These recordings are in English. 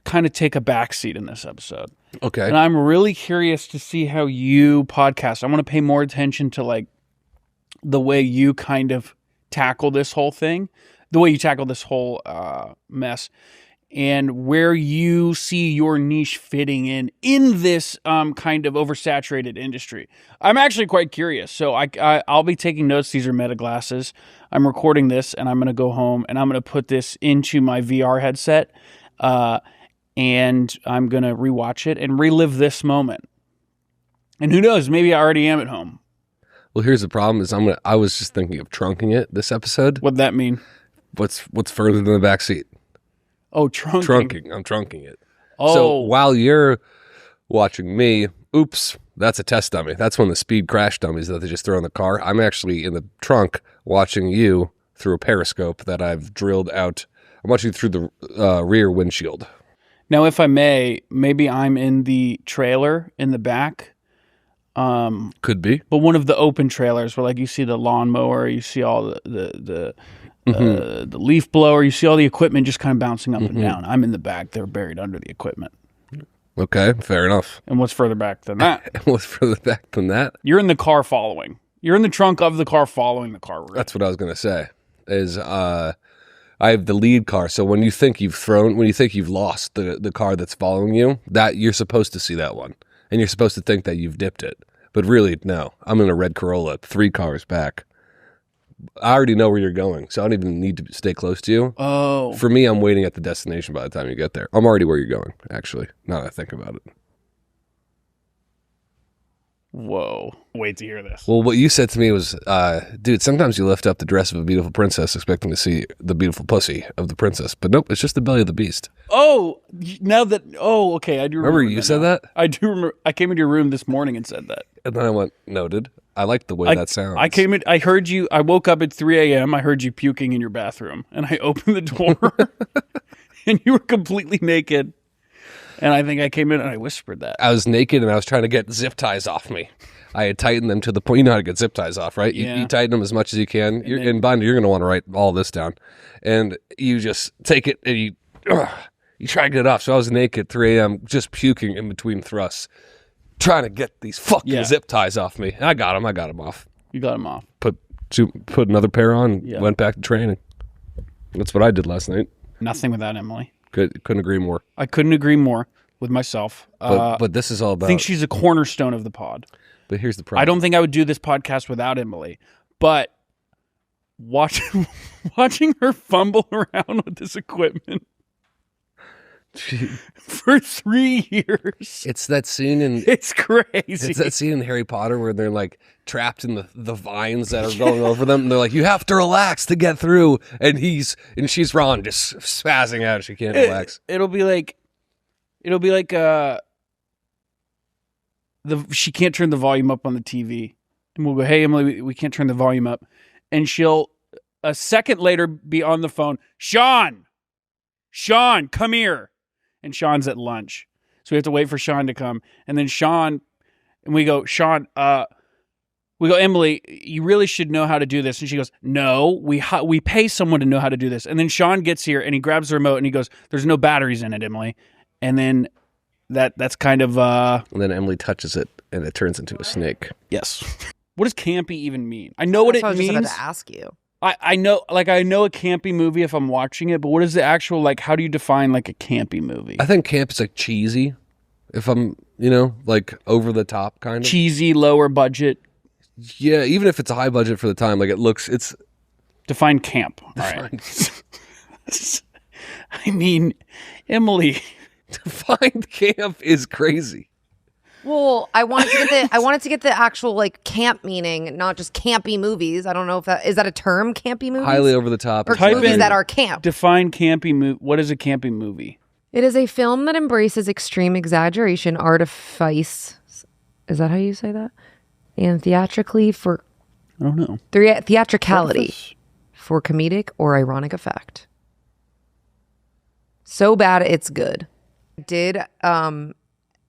kind of take a backseat in this episode. Okay. And I'm really curious to see how you podcast. I want to pay more attention to like the way you kind of tackle this whole thing, the way you tackle this whole mess, and where you see your niche fitting in this kind of oversaturated industry. I'm actually quite curious. So I'll be taking notes. These are meta glasses. I'm recording this, and I'm going to go home, and I'm going to put this into my VR headset, and I'm going to rewatch it and relive this moment. And who knows? Maybe I already am at home. Well, here's the problem: is I was just thinking of trunking it this episode. What'd that mean? What's further than the back seat? Oh, trunking. Trunking. I'm trunking it. Oh. So while you're watching me, oops, that's a test dummy. That's one of the speed crash dummies that they just throw in the car. I'm actually in the trunk watching you through a periscope that I've drilled out. I'm watching through the rear windshield. Now, if I may, maybe I'm in the trailer in the back. Could be. But one of the open trailers where like you see the lawnmower, you see all the leaf blower, you see all the equipment just kind of bouncing up and down. I'm in the back. They're buried under the equipment. Okay, fair enough. And what's further back than that? What's further back than that? You're in the car following. You're in the trunk of the car following the car route. That's what I was going to say. Is I have the lead car, so when you think you've lost the car that's following you, that you're supposed to see that one. And you're supposed to think that you've dipped it. But really, no. I'm in a red Corolla, 3 cars back. I already know where you're going, so I don't even need to stay close to you. Oh. For me, I'm waiting at the destination by the time you get there. I'm already where you're going, actually, now that I think about it. Whoa. Wait to hear this. Well, what you said to me was, dude, sometimes you lift up the dress of a beautiful princess expecting to see the beautiful pussy of the princess. But nope, it's just the belly of the beast. Oh, okay. I do remember you said that? I do remember. I came into your room this morning and said that. And then I went, noted. I like the way that sounds. I heard you. I woke up at 3 a.m. I heard you puking in your bathroom. And I opened the door. And you were completely naked. And I think I came in and I whispered that. I was naked and I was trying to get zip ties off me. I had tightened them to the point. You know how to get zip ties off, right? Yeah. You tighten them as much as you can. And Binder, you're going to want to write all this down. And you just take it and you try to get it off. So I was naked at 3 a.m. just puking in between thrusts, trying to get these fucking zip ties off me. And I got them off. You got them off. Put another pair on, went back to training. That's what I did last night. Nothing without Emily. Couldn't agree more. I couldn't agree more with myself. But this is all about... I think she's a cornerstone of the pod. But here's the problem. I don't think I would do this podcast without Emily. But watching her fumble around with this equipment for 3 years. It's that scene in... It's crazy. It's that scene in Harry Potter where they're like trapped in the vines that are going over them. And they're like, you have to relax to get through. And she's Ron just spazzing out. She can't relax. It'll be like she can't turn the volume up on the TV. And we'll go, hey, Emily, we can't turn the volume up. And she'll a second later be on the phone. Sean, come here. And Sean's at lunch. So we have to wait for Sean to come. And then we go, Emily, you really should know how to do this. And she goes, no, we pay someone to know how to do this. And then Sean gets here and he grabs the remote and he goes, there's no batteries in it, Emily. And then that's kind of... And then Emily touches it and it turns into a snake. Yes. What does campy even mean? I know what it means. I was just about to ask you. I know a campy movie if I'm watching it, but what is the actual, like, how do you define, like, a campy movie? I think camp is, like, cheesy. If I'm, like, over the top, kind of. Cheesy, lower budget. Yeah, even if it's a high budget for the time, like, it's... Define camp. All right. I mean, Emily... Define camp is crazy. Well, I wanted to get the actual like camp meaning, not just campy movies. I don't know if that is a term, campy movies? Highly over the top. Or movies that are camp. Define campy movie. What is a campy movie? It is a film that embraces extreme exaggeration, artifice. Is that how you say that? And theatrically for... I don't know. Theatricality Artifice. For comedic or ironic effect. So bad it's good. I did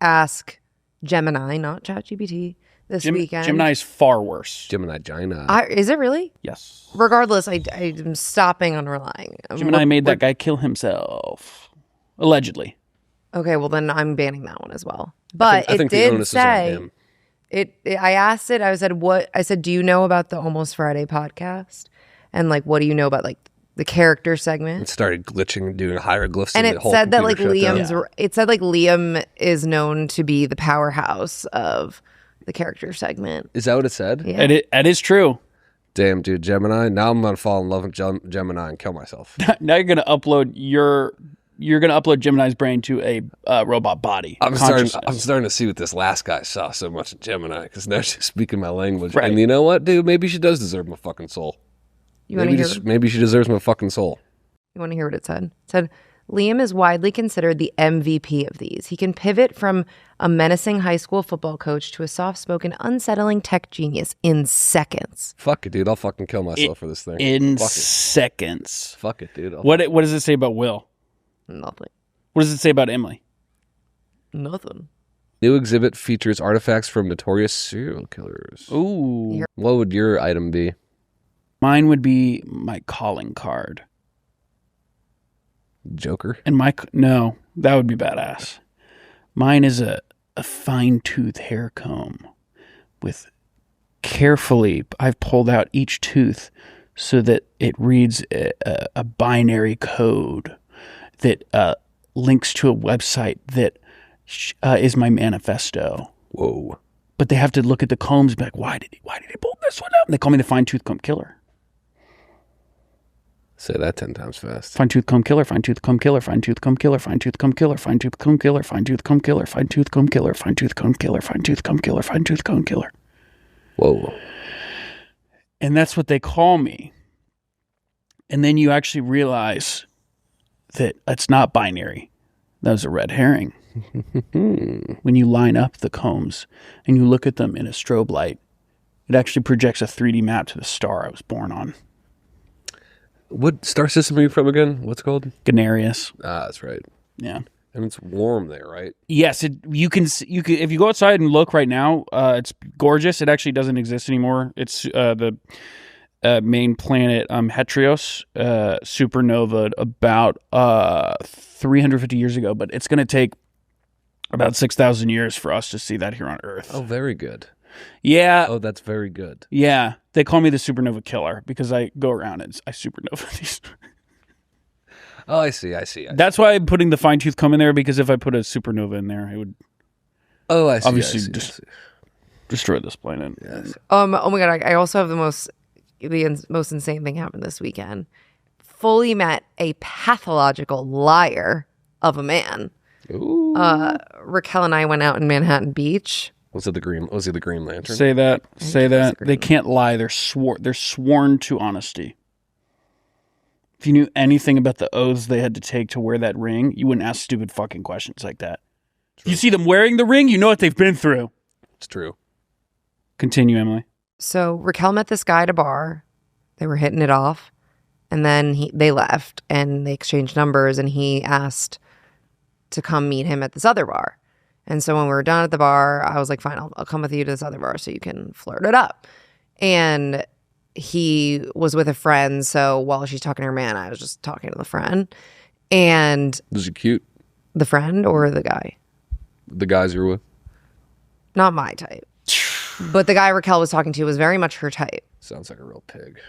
ask Gemini, not ChatGPT, this weekend. Gemini is far worse. Gemini Gina. Is it really? Yes. Regardless, I'm stopping on relying. Gemini made that guy kill himself. Allegedly. Okay, well then I'm banning that one as well. But I think the did onus is on say him. I asked it. I said, "What?" I said, "Do you know about the Almost Friday podcast? And like, what do you know about like the character segment?" It started glitching and doing hieroglyphs, And the it whole said that like computer shut down. It said like Liam is known to be the powerhouse of the character segment. Is that what it said? Yeah. That is true. Damn, dude, Gemini. Now I'm gonna fall in love with Gemini and kill myself. Now you're gonna upload Gemini's brain to a robot body. I'm starting to see what this last guy saw so much in Gemini because now she's speaking my language. Right. And you know what, dude? Maybe she does deserve my fucking soul. Maybe she deserves my fucking soul. You want to hear what it said? It said, Liam is widely considered the MVP of these. He can pivot from a menacing high school football coach to a soft-spoken, unsettling tech genius in seconds. Fuck it, dude. I'll fucking kill myself for this thing. In Fuck it. seconds. Fuck it, dude. What does it say about Will? Nothing. What does it say about Emily? Nothing. New exhibit features artifacts from notorious serial killers. Ooh. What would your item be? Mine would be my calling card. Joker? And no, that would be badass. Mine is a fine-tooth hair comb with carefully, I've pulled out each tooth so that it reads a binary code that links to a website that is my manifesto. Whoa. But they have to look at the combs and be like, why did he pull this one out? And they call me the fine-tooth comb killer. Say that 10 times fast. Fine-tooth comb killer, fine-tooth comb killer, fine-tooth comb killer, fine-tooth comb killer, fine-tooth comb killer, fine-tooth comb killer, fine-tooth comb killer, fine-tooth comb killer, fine-tooth comb killer, fine-tooth comb killer. Whoa. And that's what they call me. And then you actually realize that it's not binary. That was a red herring. When you line up the combs and you look at them in a strobe light, it actually projects a 3D map to the star I was born on. What star system are you from again? What's it called? Ganarius. Ah, that's right. Yeah. And it's warm there, right? Yes, you can if you go outside and look right now, it's gorgeous. It actually doesn't exist anymore. It's the main planet Hetrios supernova about 350 years ago, but it's going to take about 6,000 years for us to see that here on Earth. Oh, very good. Yeah. Oh, that's very good. Yeah. They call me the supernova killer because I go around and I supernova these. Oh, I see. That's why I'm putting the fine-tooth comb in there, because if I put a supernova in there, it would obviously destroy this planet. Yes. Oh my God. I also have the most insane thing happened this weekend. Fully met a pathological liar of a man. Ooh. Raquel and I went out in Manhattan Beach. Was he the Green Lantern? Say that. They can't lie. They're sworn to honesty. If you knew anything about the oaths they had to take to wear that ring, you wouldn't ask stupid fucking questions like that. True. If you see them wearing the ring, you know what they've been through. It's true. Continue, Emily. So Raquel met this guy at a bar. They were hitting it off. And then they left and they exchanged numbers, and he asked to come meet him at this other bar. And so when we were done at the bar, I was like, fine, I'll come with you to this other bar so you can flirt it up. And he was with a friend. So while she's talking to her man, I was just talking to the friend. And was he cute? The friend or the guy? The guys you were with? Not my type. But the guy Raquel was talking to was very much her type. Sounds like a real pig.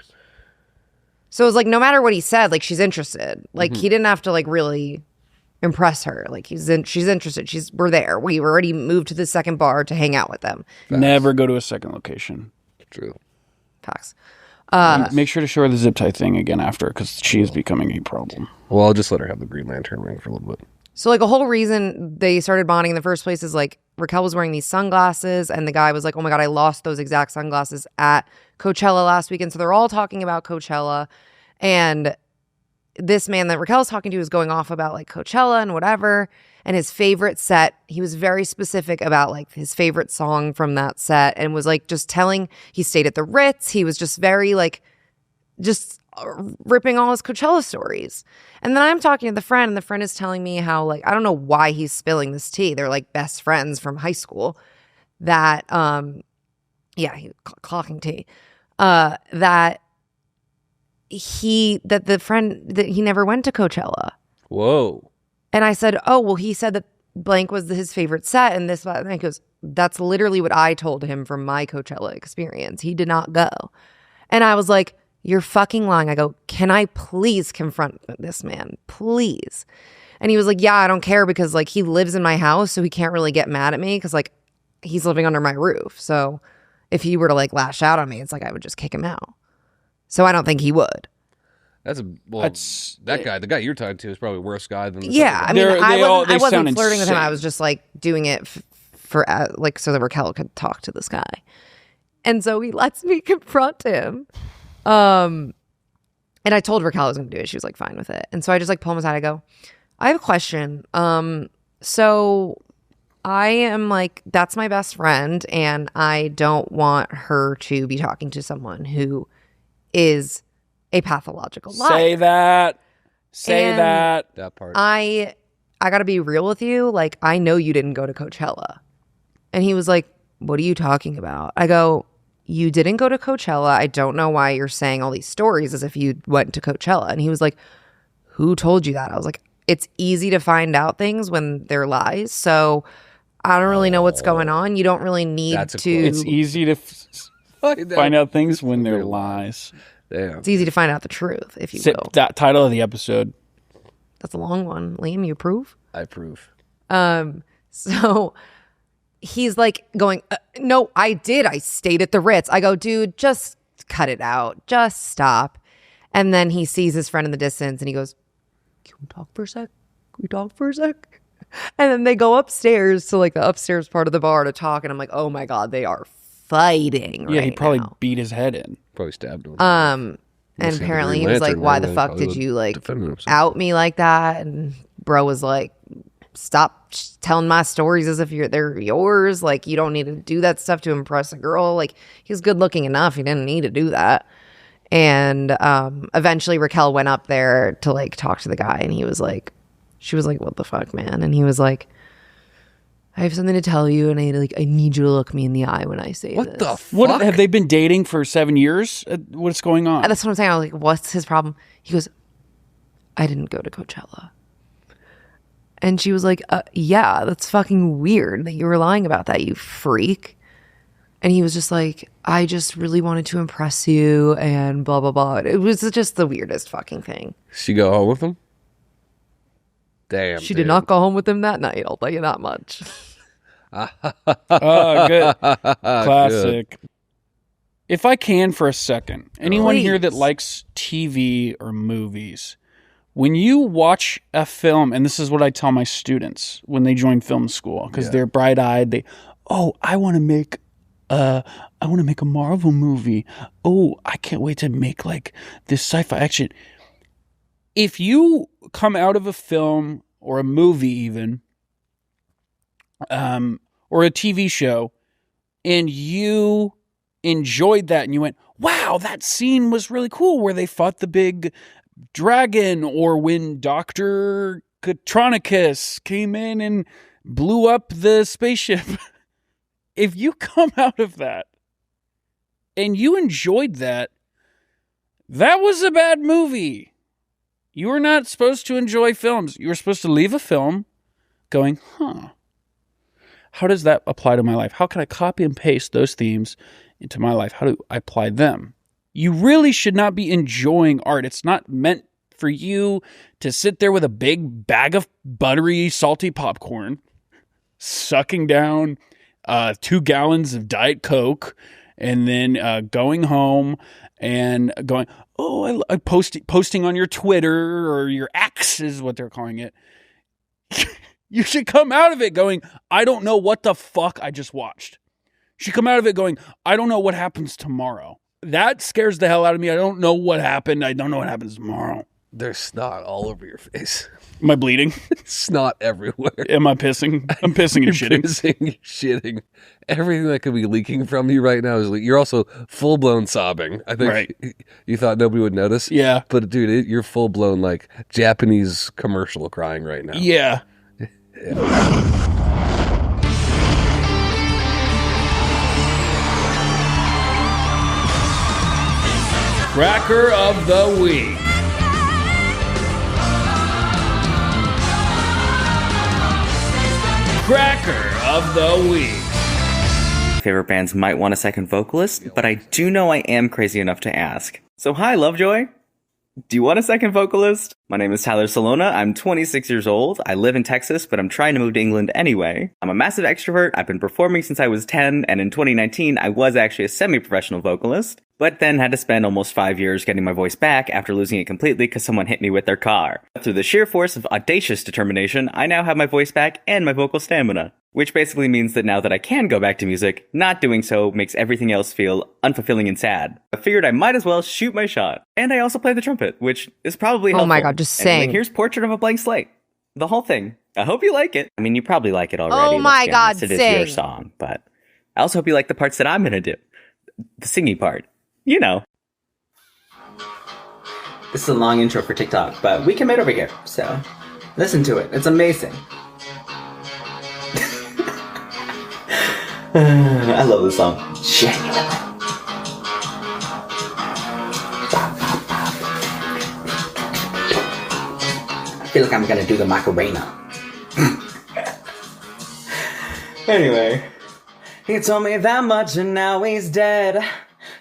So it was like, no matter what he said, like, she's interested. Like, he didn't have to like really impress her. Like, she's interested. We're there. We already moved to the second bar to hang out with them. Facts. Never go to a second location. True. Facts. Make sure to show her the zip tie thing again after, because she is becoming a problem. Well, I'll just let her have the Green Lantern ring for a little bit. So like a whole reason they started bonding in the first place is like Raquel was wearing these sunglasses and the guy was like, oh my God, I lost those exact sunglasses at Coachella last weekend. So they're all talking about Coachella, and this man that Raquel's talking to is going off about like Coachella and whatever, and his favorite set. He was very specific about like his favorite song from that set, and was like just telling, he stayed at the Ritz. He was just very like, just ripping all his Coachella stories. And then I'm talking to the friend, and the friend is telling me how, like, I don't know why he's spilling this tea. They're like best friends from high school. That he clocking tea. That the friend that he never went to Coachella. Whoa. And I said, oh, well, he said that blank was his favorite set and this, and he goes, that's literally what I told him from my Coachella experience. He did not go. And I was like, you're fucking lying. I go, can I please confront this man? Please. And he was like, yeah, I don't care because like he lives in my house, so he can't really get mad at me because like he's living under my roof. So if he were to like lash out on me, it's like I would just kick him out. So I don't think he would. That guy, the guy you're talking to, is probably a worse guy than the yeah. I mean, I wasn't flirting with him. I was just like doing it for like so that Raquel could talk to this guy, and so he lets me confront him. And I told Raquel I was going to do it. She was like fine with it, and so I just like pull him aside. I go, I have a question. So I am like, that's my best friend, and I don't want her to be talking to someone who is a pathological liar. Say that. That part. I got to be real with you. Like, I know you didn't go to Coachella. And he was like, what are you talking about? I go, you didn't go to Coachella. I don't know why you're saying all these stories as if you went to Coachella. And he was like, who told you that? I was like, it's easy to find out things when they're lies. So I don't really know what's going on. You don't really need to. It's easy to find out things when they're lies. Damn. It's easy to find out the truth, if you will. That title of the episode. That's a long one. Liam, you approve? I approve. So he's like going, no, I did. I stayed at the Ritz. I go, dude, just cut it out. Just stop. And then he sees his friend in the distance and he goes, can we talk for a sec? Can we talk for a sec? And then they go upstairs to like the upstairs part of the bar to talk. And I'm like, oh my God, they are fighting Yeah, right he probably now. beat his head in. Probably stabbed him. And apparently he was like, why the fuck did you like out me like that? And bro was like, stop telling my stories as if they're yours. Like, you don't need to do that stuff to impress a girl. Like, he's good looking enough. He didn't need to do that. And eventually Raquel went up there to like talk to the guy, and he was like, she was like, what the fuck, man? And he was like, I have something to tell you, and I need you to look me in the eye when I say what this. The fuck? What have they been dating for 7 years? What's going on? That's what I'm saying. I was like, what's his problem? He goes, I didn't go to Coachella. And she was like, yeah, that's fucking weird that you were lying about that, you freak. And he was just like, I just really wanted to impress you and blah, blah, blah. It was just the weirdest fucking thing. She go home with him? Damn. She did not go home with him that night, I'll tell you that much. Oh, good. Classic. Good. If I can for a second, anyone here that likes TV or movies, when you watch a film, and this is what I tell my students when they join film school, because they're bright-eyed, I want to make a Marvel movie. Oh, I can't wait to make like this sci-fi action. If you come out of a film or a movie even, or a TV show, and you enjoyed that and you went, wow, that scene was really cool where they fought the big dragon, or when Dr. Catronicus came in and blew up the spaceship. If you come out of that and you enjoyed that, that was a bad movie. You were not supposed to enjoy films. You were supposed to leave a film going, how does that apply to my life? How can I copy and paste those themes into my life? How do I apply them? You really should not be enjoying art. It's not meant for you to sit there with a big bag of buttery, salty popcorn, sucking down 2 gallons of Diet Coke, and then going home and going, I posting on your Twitter or your X is what they're calling it. You should come out of it going, I don't know what the fuck I just watched. You should come out of it going, I don't know what happens tomorrow. That scares the hell out of me. I don't know what happened. I don't know what happens tomorrow. There's snot all over your face. Am I bleeding? Snot everywhere. Am I pissing? I'm pissing and shitting. Pissing, shitting. Everything that could be leaking from you right now is you're also full-blown sobbing. I think you thought nobody would notice. Yeah. But dude, you're full-blown like Japanese commercial crying right now. Yeah. Cracker of the Week. Cracker of the Week. Favorite bands might want a second vocalist, but I do know I am crazy enough to ask. So hi, Lovejoy. Do you want a second vocalist? My name is Tyler Salona. I'm 26 years old. I live in Texas, but I'm trying to move to England anyway. I'm a massive extrovert. I've been performing since I was 10, and in 2019, I was actually a semi-professional vocalist, but then had to spend almost 5 years getting my voice back after losing it completely because someone hit me with their car. Through the sheer force of audacious determination, I now have my voice back and my vocal stamina. Which basically means that now that I can go back to music, not doing so makes everything else feel unfulfilling and sad. I figured I might as well shoot my shot. And I also play the trumpet, which is probably helpful. Oh my God, just Anyway, sing. here's Portrait of a Blank Slate. The whole thing. I hope you like it. I mean, you probably like it already. Oh my let's be God, honest. It is your sing. song, but I also hope you like the parts that I'm gonna do. The singing part. You know. This is a long intro for TikTok, but we commit over here, so listen to it. It's amazing. I love this song. Genuinely. I feel like I'm gonna do the Macarena. Anyway, he told me that much and now he's dead.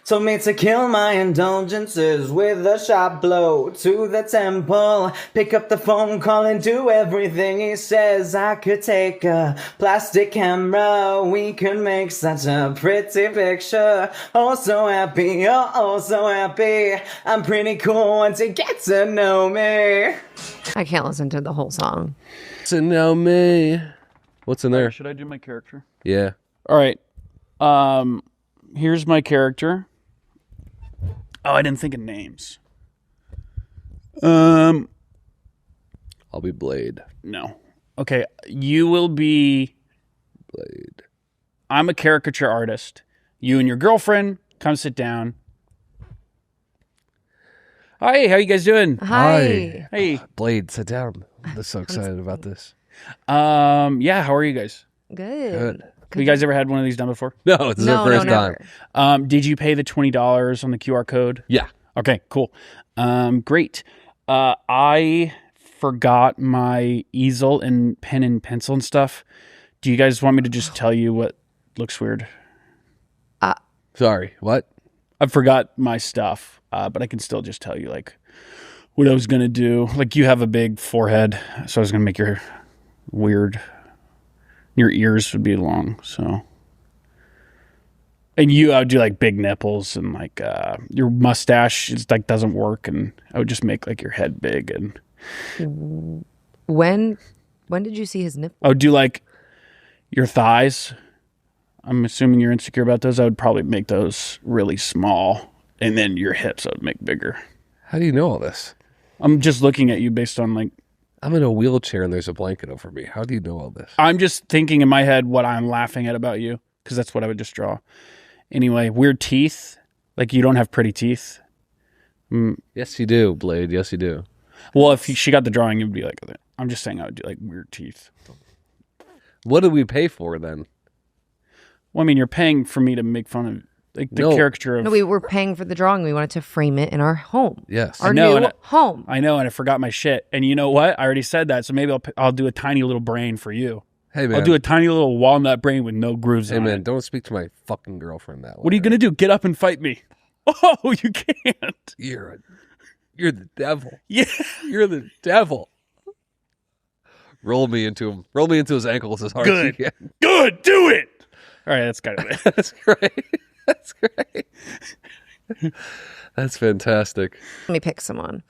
Told me to kill my indulgences with a sharp blow to the temple. Pick up the phone call and do everything he says. I could take a plastic camera. We could make such a pretty picture. Oh, so happy. Oh, so happy. I'm pretty cool once you get to know me. I can't listen to the whole song. To know me. What's in there? Should I do my character? Yeah. All right. Here's my character. Oh, I didn't think of names. I'll be Blade. No. Okay, you will be Blade. I'm a caricature artist. You and your girlfriend come sit down. Hi, how you guys doing? Hi. Hey. Blade, sit down. I'm so excited about this. Yeah, how are you guys? Good. Have you guys ever had one of these done before? No, this is our first time. never. Did you pay the $20 on the QR code? Yeah. Okay, cool. Great. I forgot my easel and pen and pencil and stuff. Do you guys want me to just tell you what looks weird? Sorry, what? I forgot my stuff, but I can still just tell you like what I was going to do. Like you have a big forehead, so I was going to make your weird. Your ears would be long, so. And I would do like big nipples and like your mustache is like doesn't work, and I would just make like your head big and. When did you see his nipple? I would do like your thighs. I'm assuming you're insecure about those. I would probably make those really small, and then your hips I would make bigger. How do you know all this? I'm just looking at you based on like. I'm in a wheelchair and there's a blanket over me. How do you know all this? I'm just thinking in my head what I'm laughing at about you, because that's what I would just draw. Anyway, weird teeth. Like you don't have pretty teeth. Yes, you do, Blade. Yes, you do. Well, if she got the drawing, it would be like, I'm just saying I would do like weird teeth. What did we pay for then? Well, I mean, you're paying for me to make fun of like the caricature of. No, we were paying for the drawing. We wanted to frame it in our home. Yes. Our know, new and home. I know, and I forgot my shit. And you know what? I already said that, so maybe I'll do a tiny little brain for you. Hey, man. I'll do a tiny little walnut brain with no grooves Hey, on man, it. don't speak to my fucking girlfriend that way. What are you gonna do? Get up and fight me? Oh, you can't. You're the devil. Yeah, You're the devil. Roll me into him. Roll me into his ankles as hard as you can. Good. Do it. All right, that's kind of it. That's great. That's great. That's fantastic. Let me pick someone.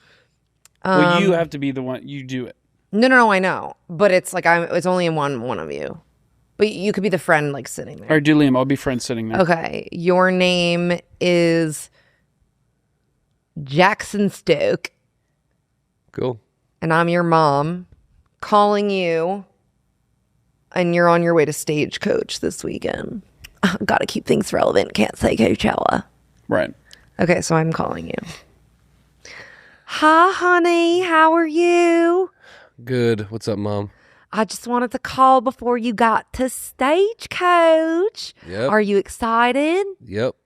Well, you have to be the one. You do it. No, I know, but it's like it's only in one of you. But you could be the friend like sitting there. All right, do Liam. I'll be friend sitting there. Okay, your name is Jackson Stoke, Cool. and I'm your mom calling you, and you're on your way to Stagecoach this weekend. Gotta keep things relevant. Can't say Coachella. Right. Okay, so I'm calling you. Hi, honey. How are you? Good. What's up, Mom? I just wanted to call before you got to Stagecoach. Yep. Are you excited? Yep.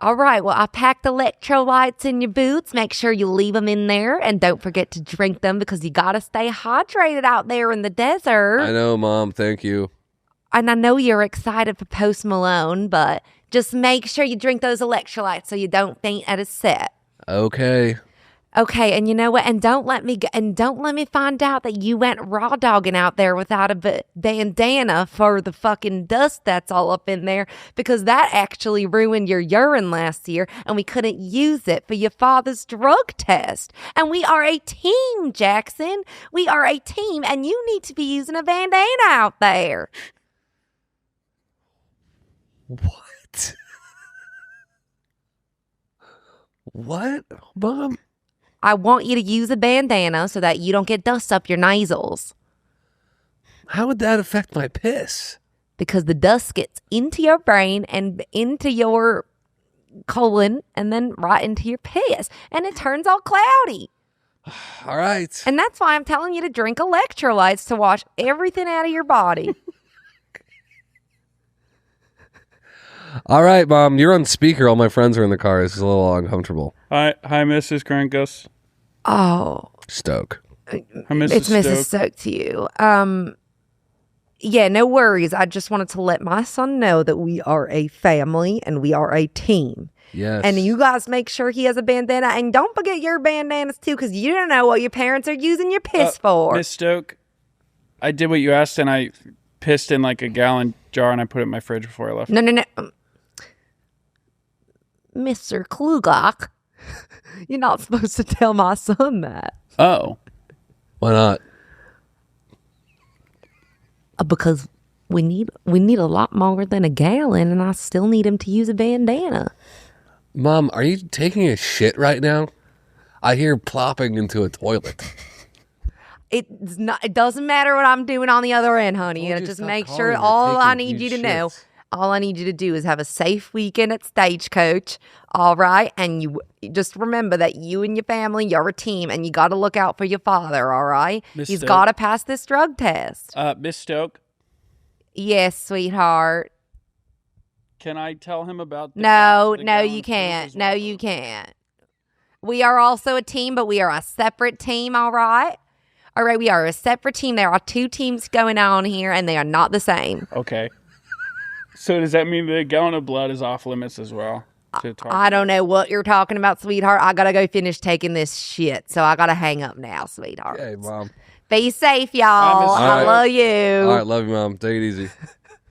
All right. Well, I packed electrolytes in your boots. Make sure you leave them in there. And don't forget to drink them because you got to stay hydrated out there in the desert. I know, Mom. Thank you. and I know you're excited for Post Malone, but just make sure you drink those electrolytes so you don't faint at a set. Okay. Okay, and you know what? And don't let me find out that you went raw dogging out there without a bandana for the fucking dust that's all up in there, because that actually ruined your urine last year, and we couldn't use it for your father's drug test. And we are a team, Jackson. We are a team, and you need to be using a bandana out there. What? What, Mom? I want you to use a bandana so that you don't get dust up your nasals. How would that affect my piss? Because the dust gets into your brain and into your colon and then right into your piss. And it turns all cloudy. All right. And that's why I'm telling you to drink electrolytes to wash everything out of your body. All right, Mom. You're on speaker. All my friends are in the car. It's a little uncomfortable. Hi, Mrs. Krankus. Oh. Stoke. Hi, Mrs. It's Mrs. Stoke. Stoke to you. Yeah, no worries. I just wanted to let my son know that we are a family and we are a team. Yes. And you guys make sure he has a bandana. And don't forget your bandanas, too, because you don't know what your parents are using your piss for. Miss Stoke, I did what you asked, and I pissed in like a gallon jar, and I put it in my fridge before I left. No. Mr. Klugach, you're not supposed to tell my son that. Oh. Why not? Because we need a lot more than a gallon, and I still need him to use a bandana. Mom, are you taking a shit right now? I hear plopping into a toilet. It's not. It doesn't matter what I'm doing on the other end, honey. Told And you just stop make calling sure it all I taking need you huge to know. shits. All I need you to do is have a safe weekend at Stagecoach, all right? And you just remember that you and your family, you're a team, and you got to look out for your father, all right? Miss He's Stoke. got to pass this drug test. Miss Stoke, Yes, sweetheart. can I tell him about the No, gallon of you poop can't. as No, well? you can't. We are also a team, but we are a separate team, all right? All right, we are a separate team. There are two teams going on here, and they are not the same. Okay. So does that mean the gallon of blood is off limits as well? I don't know what you're talking about, sweetheart. I got to go finish taking this shit, so I got to hang up now, sweetheart. Hey, Mom. Be safe, y'all. Bye, Miss I Stoke. love you. All right, love you, Mom. Take it easy.